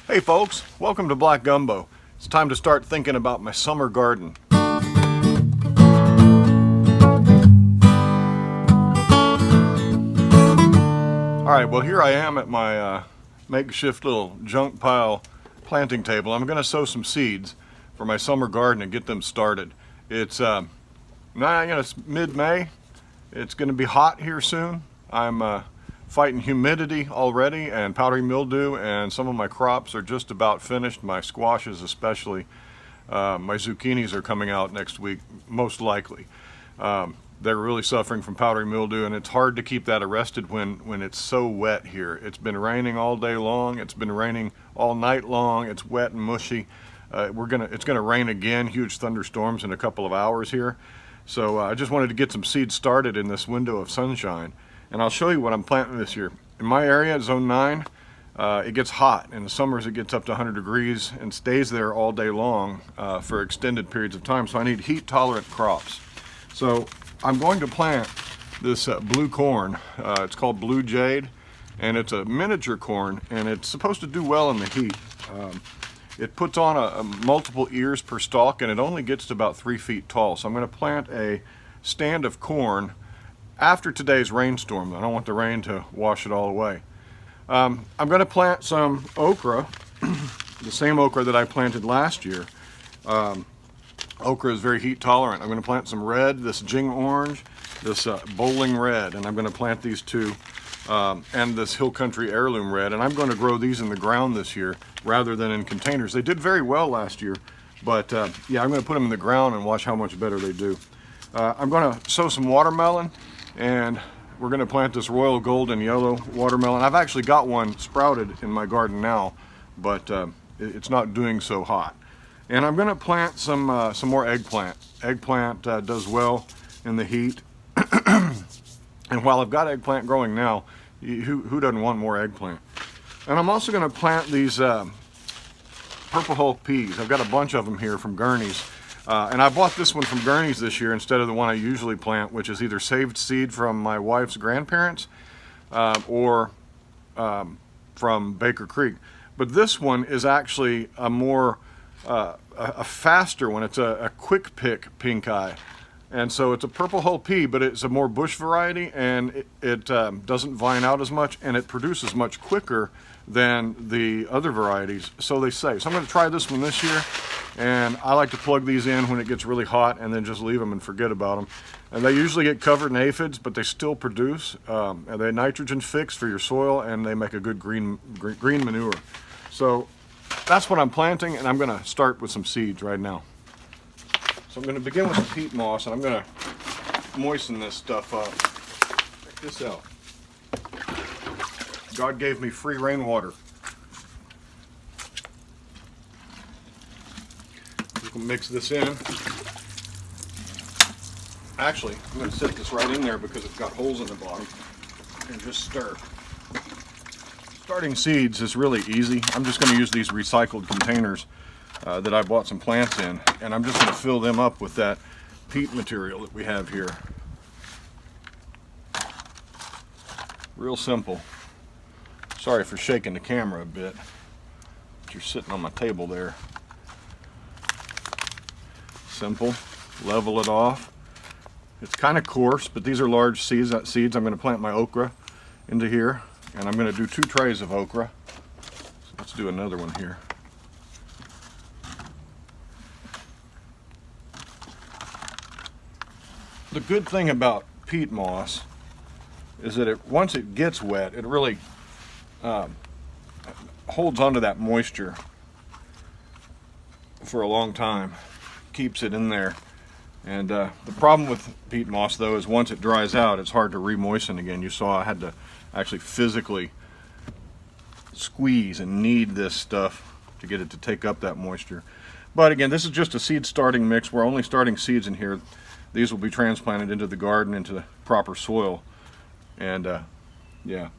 Hey folks, welcome to Black Gumbo. It's time to start thinking about my summer garden. Alright, well here I am at my makeshift little junk pile planting table. I'm going to sow some seeds for my summer garden and get them started. It's it's mid-May. It's going to be hot here soon. I'm fighting humidity already and powdery mildew, and some of my crops are just about finished. My squashes especially. My zucchinis are coming out next week, most likely. They're really suffering from powdery mildew, and it's hard to keep that arrested when it's so wet here. It's been raining all day long. It's been raining all night long. It's wet and mushy. It's gonna rain again, huge thunderstorms in a couple of hours here. So I just wanted to get some seeds started in this window of sunshine. And I'll show you what I'm planting this year. In my area, zone 9, it gets hot. In the summers it gets up to 100 degrees and stays there all day long for extended periods of time. So I need heat tolerant crops. So I'm going to plant this blue corn. It's called Blue Jade, and it's a miniature corn, and it's supposed to do well in the heat. It puts on a multiple ears per stalk, and it only gets to about 3 feet tall. So I'm going to plant a stand of corn after today's rainstorm. I don't want the rain to wash it all away. I'm going to plant some okra, the same okra that I planted last year. Okra is very heat tolerant. I'm going to plant some red, this Jing orange, this bowling red, and I'm going to plant these two, and this Hill Country heirloom red, and I'm going to grow these in the ground this year rather than in containers. They did very well last year, but yeah, I'm going to put them in the ground and watch how much better they do. I'm going to sow some watermelon, and we're going to plant this royal golden yellow watermelon. I've actually got one sprouted in my garden now, but it's not doing so hot. And I'm going to plant some more eggplant. Eggplant does well in the heat. And while I've got eggplant growing now, who doesn't want more eggplant? And I'm also going to plant these Purple Hulk peas. I've got a bunch of them here from Gurney's. And I bought this one from Gurney's this year instead of the one I usually plant, which is either saved seed from my wife's grandparents or from Baker Creek. But this one is actually a more a faster one. It's a quick pick pink eye, and so it's a Purple Hull pea, but it's a more bush variety, and it doesn't vine out as much, and it produces much quicker than the other varieties, so they say. So I'm going to try this one this year, and I like to plug these in when it gets really hot and then just leave them and forget about them. And they usually get covered in aphids, but they still produce. And they're nitrogen fixed for your soil, and they make a good green manure. So that's what I'm planting, and I'm going to start with some seeds right now. So I'm going to begin with some peat moss, and I'm going to moisten this stuff up. Check this out. God gave me free rainwater. We can mix this in. Actually, I'm going to set this right in there because it's got holes in the bottom, and just stir. Starting seeds is really easy. I'm just going to use these recycled containers that I bought some plants in, and I'm just going to fill them up with that peat material that we have here. Real simple. Sorry for shaking the camera a bit, but you're sitting on my table there. Simple. Level it off. It's kind of coarse, but these are large seeds. I'm going to plant my okra into here. And I'm going to do 2 trays of okra. So let's do another one here. The good thing about peat moss is that once it gets wet, it really holds onto that moisture for a long time. Keeps it in there. And the problem with peat moss, though, is once it dries out, it's hard to re-moisten again. You saw I had to actually physically squeeze and knead this stuff to get it to take up that moisture. But again, this is just a seed starting mix. We're only starting seeds in here. These will be transplanted into the garden, into the proper soil. And yeah.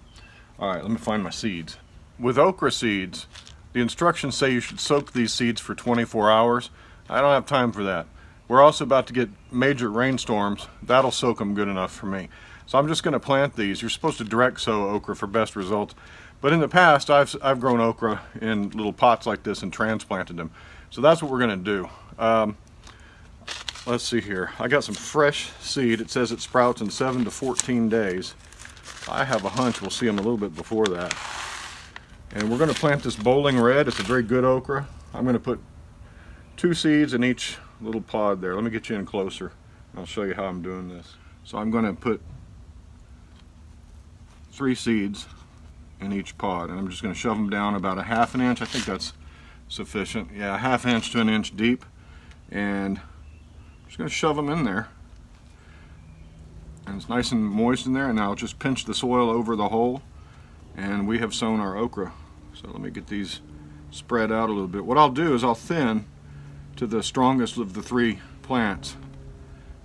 All right, let me find my seeds. With okra seeds, the instructions say you should soak these seeds for 24 hours. I don't have time for that. We're also about to get major rainstorms. That'll soak them good enough for me. So I'm just going to plant these. You're supposed to direct sow okra for best results. But in the past, I've grown okra in little pots like this and transplanted them. So that's what we're going to do. Let's see here. I got some fresh seed. It says it sprouts in 7 to 14 days. I have a hunch we'll see them a little bit before that. And we're going to plant this bowling red. It's a very good okra. I'm going to put 2 seeds in each little pod there. Let me get you in closer. I'll show you how I'm doing this. So I'm going to put 3 seeds in each pod, and I'm just going to shove them down about a ½ an inch. I think that's sufficient. Yeah, a ½ inch to an inch deep, and I'm just going to shove them in there. And it's nice and moist in there, and I'll just pinch the soil over the hole, and we have sown our okra. So let me get these spread out a little bit. What I'll do is I'll thin to the strongest of the 3 plants,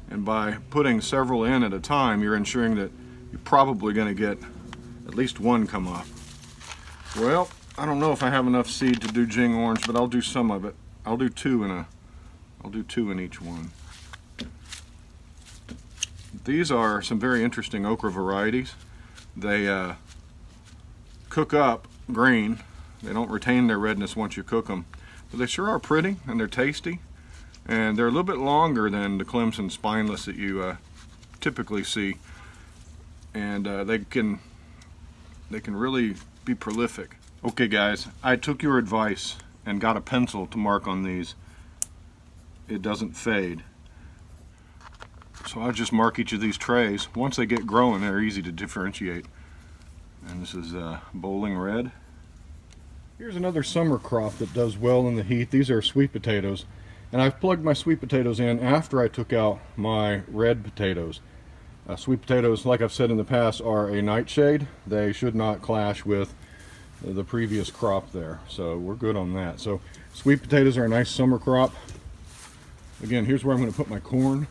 and by putting several in at a time, you're ensuring that you're probably going to get at least 1 come up. Well, I don't know if I have enough seed to do Jing orange, but I'll do some of it. I'll do 2 in each one. These are some very interesting okra varieties. They cook up green. They don't retain their redness once you cook them, but they sure are pretty and they're tasty, and they're a little bit longer than the Clemson spineless that you typically see, and they can really be prolific. Okay guys, I took your advice and got a pencil to mark on these. It doesn't fade. So I'll just mark each of these trays. Once they get growing, they're easy to differentiate. And this is bowling red. Here's another summer crop that does well in the heat. These are sweet potatoes. And I've plugged my sweet potatoes in after I took out my red potatoes. Sweet potatoes, like I've said in the past, are a nightshade. They should not clash with the previous crop there. So we're good on that. So sweet potatoes are a nice summer crop. Again, here's where I'm going to put my corn.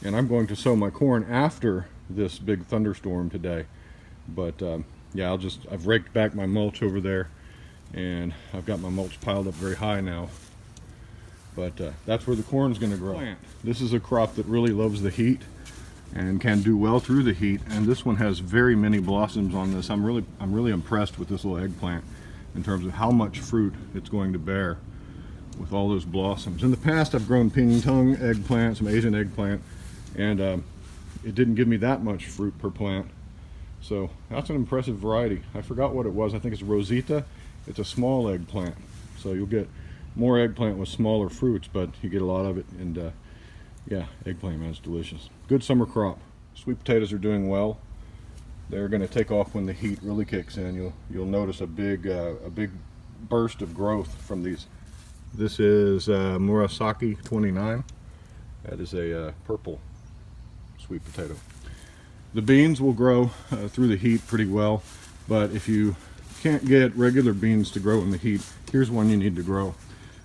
And I'm going to sow my corn after this big thunderstorm today. But yeah, I've raked back my mulch over there, and I've got my mulch piled up very high now. But that's where the corn's going to grow. This is a crop that really loves the heat and can do well through the heat. And this one has very many blossoms on this. I'm really impressed with this little eggplant in terms of how much fruit it's going to bear with all those blossoms. In the past, I've grown ping tongue eggplant, some Asian eggplant, and it didn't give me that much fruit per plant. So that's an impressive variety. I forgot what it was. I think it's Rosita. It's a small eggplant. So you'll get more eggplant with smaller fruits, but you get a lot of it. And yeah, eggplant, man, it's delicious. Good summer crop. Sweet potatoes are doing well. They're going to take off when the heat really kicks in. You'll notice a big burst of growth from these. This is Murasaki 29. That is a purple sweet potato. The beans will grow through the heat pretty well, but if you can't get regular beans to grow in the heat, here's one you need to grow.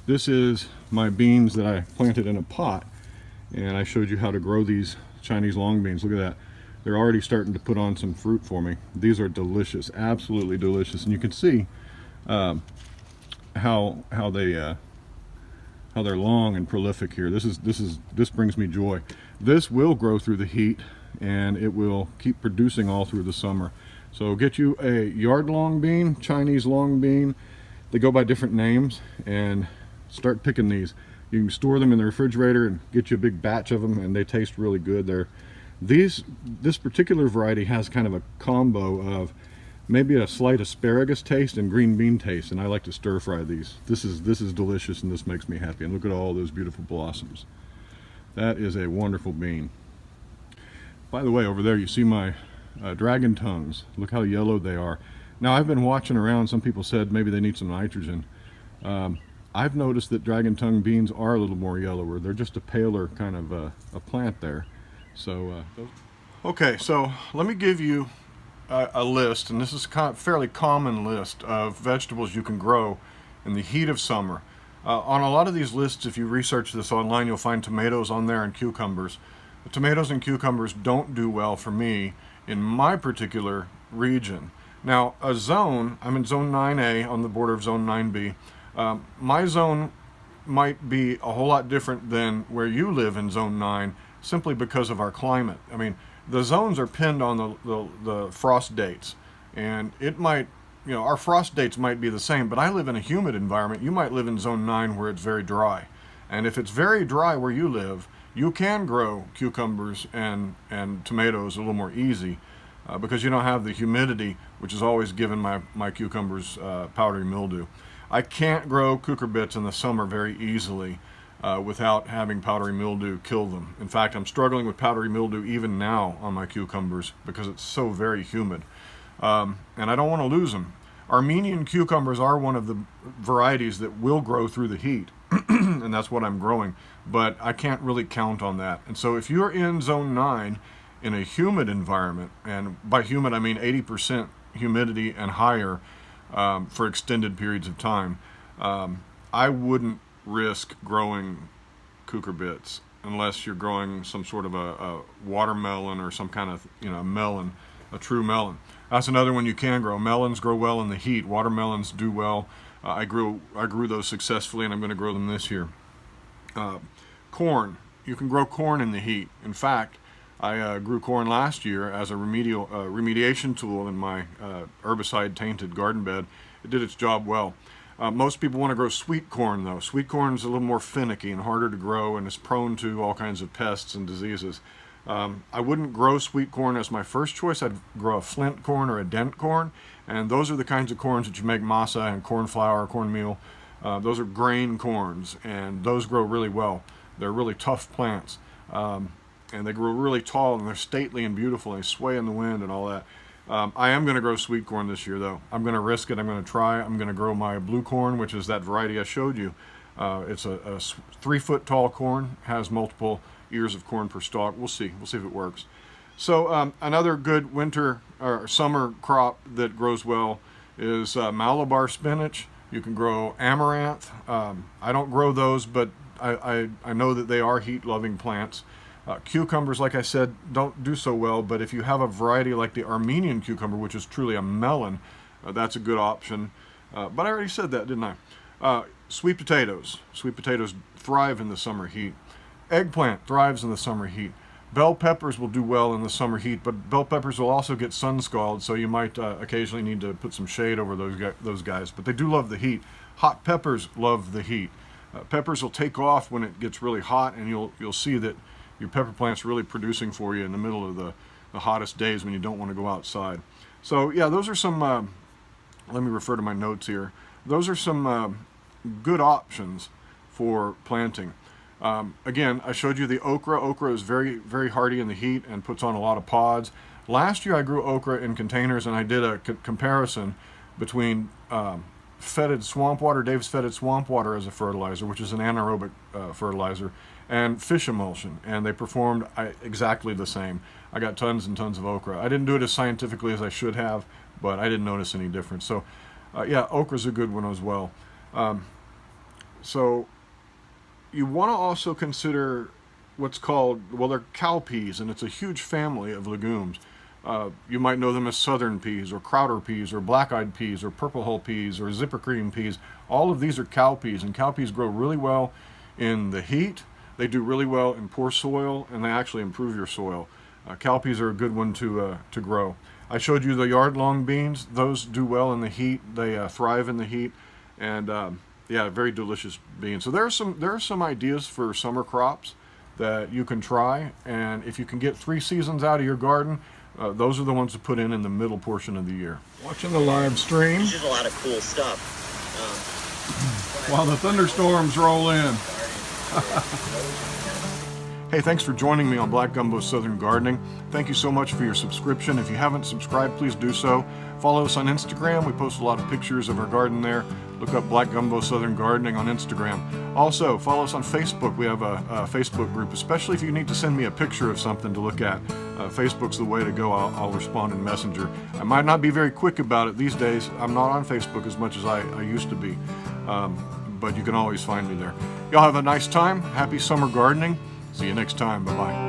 This is my beans that I planted in a pot, and I showed you how to grow these Chinese long beans. Look at that. They're already starting to put on some fruit for me. These are delicious, absolutely delicious, and you can see how they're long and prolific here. This brings me joy. This will grow through the heat, and it will keep producing all through the summer. So get you a yard long bean, Chinese long bean. They go by different names, and start picking these. You can store them in the refrigerator and get you a big batch of them, and they taste really good. This particular variety has kind of a combo of maybe a slight asparagus taste and green bean taste, and I like to stir fry these. This is delicious, and this makes me happy. And look at all those beautiful blossoms. That is a wonderful bean. By the way, over there you see my dragon tongues. Look how yellow they are. Now, I've been watching around. Some people said maybe they need some nitrogen. I've noticed that dragon tongue beans are a little more yellower. They're just a paler kind of a plant there. So okay, so let me give you a list, and this is a fairly common list of vegetables you can grow in the heat of summer. On a lot of these lists, if you research this online, you'll find tomatoes on there and cucumbers. The tomatoes and cucumbers don't do well for me in my particular region. Now, I'm in zone 9A on the border of zone 9B. My zone might be a whole lot different than where you live in zone 9, simply because of our climate. I mean, the zones are pinned on the frost dates, and it might you know, our frost dates might be the same, but I live in a humid environment. You might live in zone 9 where it's very dry. And if it's very dry where you live, you can grow cucumbers and tomatoes a little more easy because you don't have the humidity, which has always given my cucumbers powdery mildew. I can't grow cucurbits in the summer very easily without having powdery mildew kill them. In fact, I'm struggling with powdery mildew even now on my cucumbers because it's so very humid. And I don't want to lose them. Armenian cucumbers are one of the varieties that will grow through the heat, and that's what I'm growing, but I can't really count on that. And so if you're in zone 9 in a humid environment, and by humid I mean 80% humidity and higher for extended periods of time, I wouldn't risk growing cucurbits unless you're growing some sort of a watermelon or some kind of, you know, melon, a true melon. That's another one you can grow. Melons grow well in the heat. Watermelons do well. I grew those successfully, and I'm going to grow them this year. Corn. You can grow corn in the heat. In fact, I grew corn last year as a remediation tool in my herbicide-tainted garden bed. It did its job well. Most people want to grow sweet corn, though. Sweet corn is a little more finicky and harder to grow, and is prone to all kinds of pests and diseases. I wouldn't grow sweet corn as my first choice. I'd grow a flint corn or a dent corn, and those are the kinds of corns that you make masa and corn flour, cornmeal. Those are grain corns, and those grow really well. They're really tough plants, and they grow really tall, and they're stately and beautiful, and they sway in the wind and all that. I am going to grow sweet corn this year, though. I'm going to risk it. I'm going to try. I'm going to grow my blue corn, which is that variety I showed you. It's a 3-foot tall corn, has multiple ears of corn per stalk. We'll see if it works. So another good winter or summer crop that grows well is Malabar spinach. You can grow amaranth. I don't grow those, but I know that they are heat-loving plants. Cucumbers, like I said, don't do so well, but if you have a variety like the Armenian cucumber, which is truly a melon, that's a good option. But I already said that, didn't I? Sweet potatoes. Sweet potatoes thrive in the summer heat. Eggplant thrives in the summer heat. Bell peppers will do well in the summer heat, but bell peppers will also get sun scald, so you might occasionally need to put some shade over those guys. But they do love the heat. Hot peppers love the heat. Peppers will take off when it gets really hot, and you'll see that your pepper plant's really producing for you in the middle of the hottest days when you don't want to go outside. So yeah, those are some, let me refer to my notes here. Those are some good options for planting. Again, I showed you the okra. Okra is very, very hardy in the heat and puts on a lot of pods. Last year I grew okra in containers, and I did a comparison between fetid swamp water, Dave's fetid swamp water as a fertilizer, which is an anaerobic fertilizer, and fish emulsion, and they performed exactly the same. I got tons and tons of okra. I didn't do it as scientifically as I should have, but I didn't notice any difference. So yeah, okra's a good one as well. So you want to also consider what's called, well, they're cowpeas, and it's a huge family of legumes. You might know them as southern peas, or crowder peas, or black-eyed peas, or purple hull peas, or zipper cream peas. All of these are cowpeas, and cowpeas grow really well in the heat. They do really well in poor soil, and they actually improve your soil. Cowpeas are a good one to grow. I showed you the yard-long beans. Those do well in the heat. They thrive in the heat, and yeah, very delicious beans. So there are some ideas for summer crops that you can try, and if you can get 3 seasons out of your garden, those are the ones to put in the middle portion of the year. Watching the live stream. There's just a lot of cool stuff. While the thunderstorms roll in. Hey, thanks for joining me on Black Gumbo Southern Gardening. Thank you so much for your subscription. If you haven't subscribed, please do so. Follow us on Instagram. We post a lot of pictures of our garden there. Look up Black Gumbo Southern Gardening on Instagram. Also, follow us on Facebook. We have a Facebook group, especially if you need to send me a picture of something to look at. Facebook's the way to go. I'll respond in Messenger. I might not be very quick about it these days. I'm not on Facebook as much as I used to be. But you can always find me there. Y'all have a nice time. Happy summer gardening. See you next time. Bye-bye.